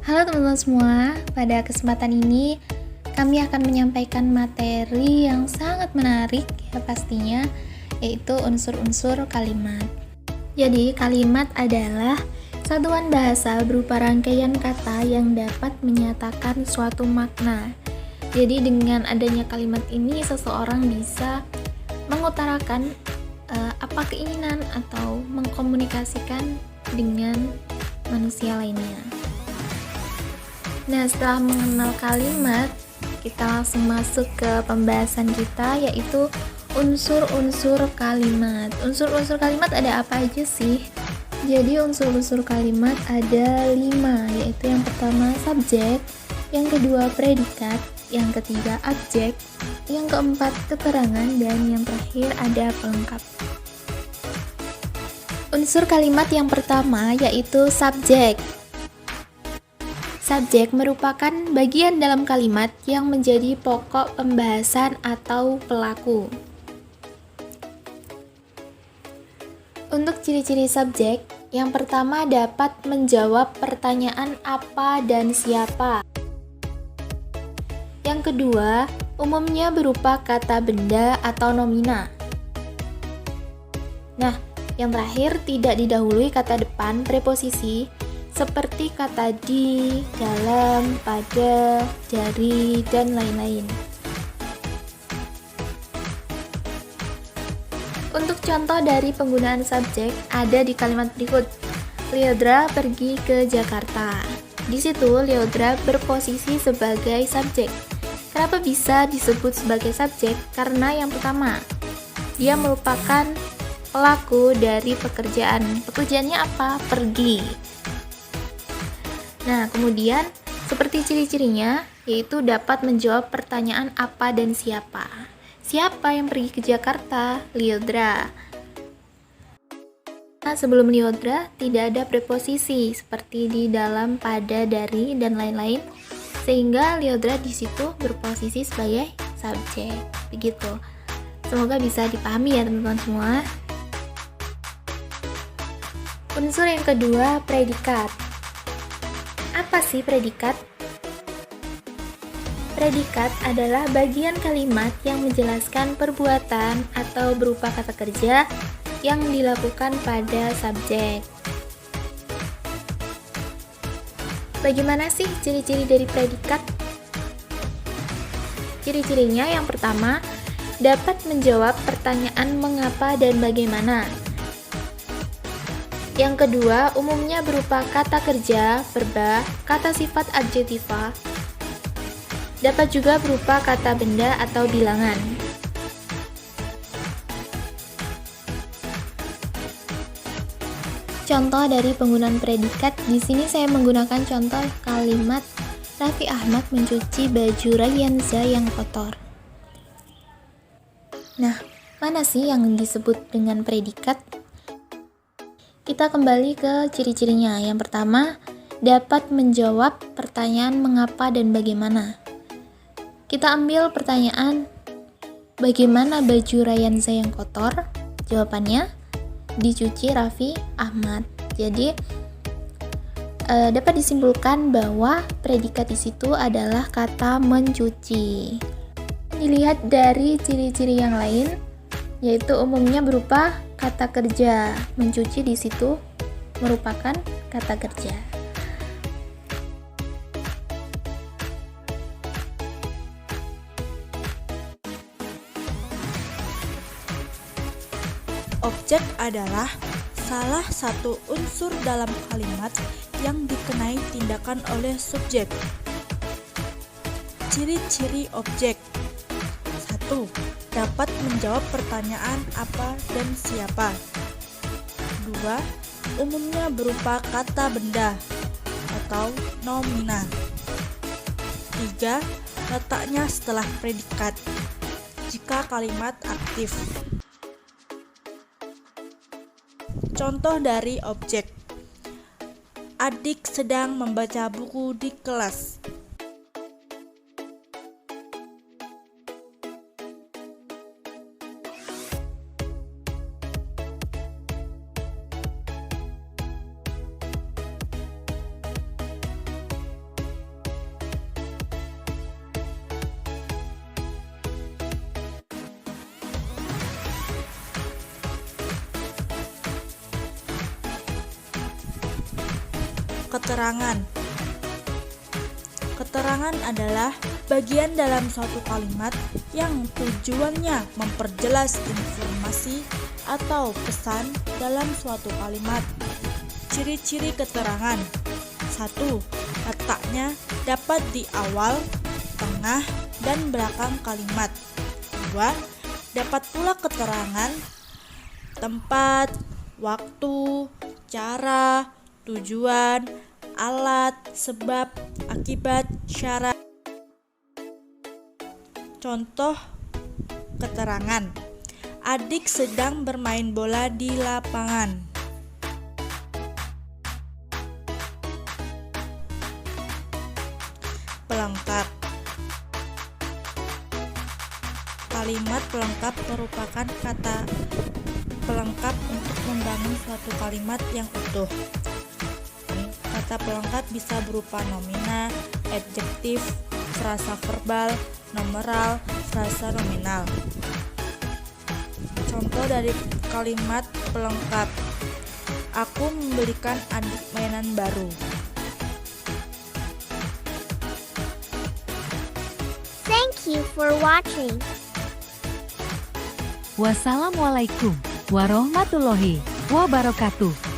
Halo teman-teman semua, pada kesempatan ini kami akan menyampaikan materi yang sangat menarik ya pastinya, yaitu unsur-unsur kalimat. Jadi kalimat adalah satuan bahasa berupa rangkaian kata yang dapat menyatakan suatu makna. Jadi dengan adanya kalimat ini seseorang bisa mengutarakan apa keinginan atau mengkomunikasikan dengan manusia lainnya. Nah, setelah mengenal kalimat, kita langsung masuk ke pembahasan kita, yaitu unsur-unsur kalimat. Unsur-unsur kalimat ada apa aja sih? Jadi unsur-unsur kalimat ada 5, yaitu yang pertama subjek, yang kedua predikat, yang ketiga objek, yang keempat keterangan, dan yang terakhir ada pelengkap. Unsur kalimat yang pertama yaitu subjek. Subjek merupakan bagian dalam kalimat yang menjadi pokok pembahasan atau pelaku. Untuk ciri-ciri subjek, yang pertama dapat menjawab pertanyaan apa dan siapa. Yang kedua, umumnya berupa kata benda atau nomina. Nah, yang terakhir tidak didahului kata depan preposisi seperti kata di, dalam, pada, dari, dan lain-lain. Untuk contoh dari penggunaan subjek ada di kalimat berikut. Lyodra pergi ke Jakarta. Di situ Lyodra berposisi sebagai subjek. Kenapa bisa disebut sebagai subjek? Karena yang pertama, dia merupakan pelaku dari pekerjaan. Pekerjaannya apa? Pergi. Nah, kemudian seperti ciri-cirinya, yaitu dapat menjawab pertanyaan apa dan siapa. Siapa yang pergi ke Jakarta? Lyodra. Nah, sebelum Lyodra tidak ada preposisi seperti di dalam, pada, dari, dan lain-lain, sehingga Lyodra di situ berposisi sebagai subjek. Begitu. Semoga bisa dipahami ya teman-teman semua. Unsur yang kedua, predikat. Apa sih predikat? Predikat adalah bagian kalimat yang menjelaskan perbuatan atau berupa kata kerja yang dilakukan pada subjek. Bagaimana sih ciri-ciri dari predikat? Ciri-cirinya yang pertama, dapat menjawab pertanyaan mengapa dan bagaimana. Yang kedua, umumnya berupa kata kerja, verba, kata sifat adjektiva. Dapat juga berupa kata benda atau bilangan. Contoh dari penggunaan predikat, di sini saya menggunakan contoh kalimat Raffi Ahmad mencuci baju Ryanza yang kotor. Nah, mana sih yang disebut dengan predikat? Kita kembali ke ciri-cirinya. Yang pertama, dapat menjawab pertanyaan mengapa dan bagaimana. Kita ambil pertanyaan, bagaimana baju Ryanza yang kotor? Jawabannya, dicuci Raffi Ahmad. Jadi, dapat disimpulkan bahwa predikat di situ adalah kata mencuci. Dilihat dari ciri-ciri yang lain, yaitu umumnya berupa kata kerja. Mencuci di situ merupakan kata kerja. Objek adalah salah satu unsur dalam kalimat yang dikenai tindakan oleh subjek. Ciri-ciri objek. 1. Dapat menjawab pertanyaan apa dan siapa. 2. Umumnya berupa kata benda atau nomina. 3. Letaknya setelah predikat jika kalimat aktif. Contoh dari objek. Adik sedang membaca buku di kelas. Keterangan. Keterangan adalah bagian dalam suatu kalimat yang tujuannya memperjelas informasi atau pesan dalam suatu kalimat. Ciri-ciri keterangan. 1. Letaknya dapat di awal, tengah, dan belakang kalimat. 2. Dapat pula keterangan tempat, waktu, cara, tujuan, alat, sebab, akibat, syarat. Contoh keterangan. Adik sedang bermain bola di lapangan. Pelengkap. Kalimat pelengkap merupakan kata pelengkap untuk membangun suatu kalimat yang utuh. Kata pelengkap bisa berupa nomina, adjektif, frasa verbal, numeral, frasa nominal. Contoh dari kalimat pelengkap. Aku membelikan adik mainan baru. Thank you for watching. Wassalamualaikum warahmatullahi wabarakatuh.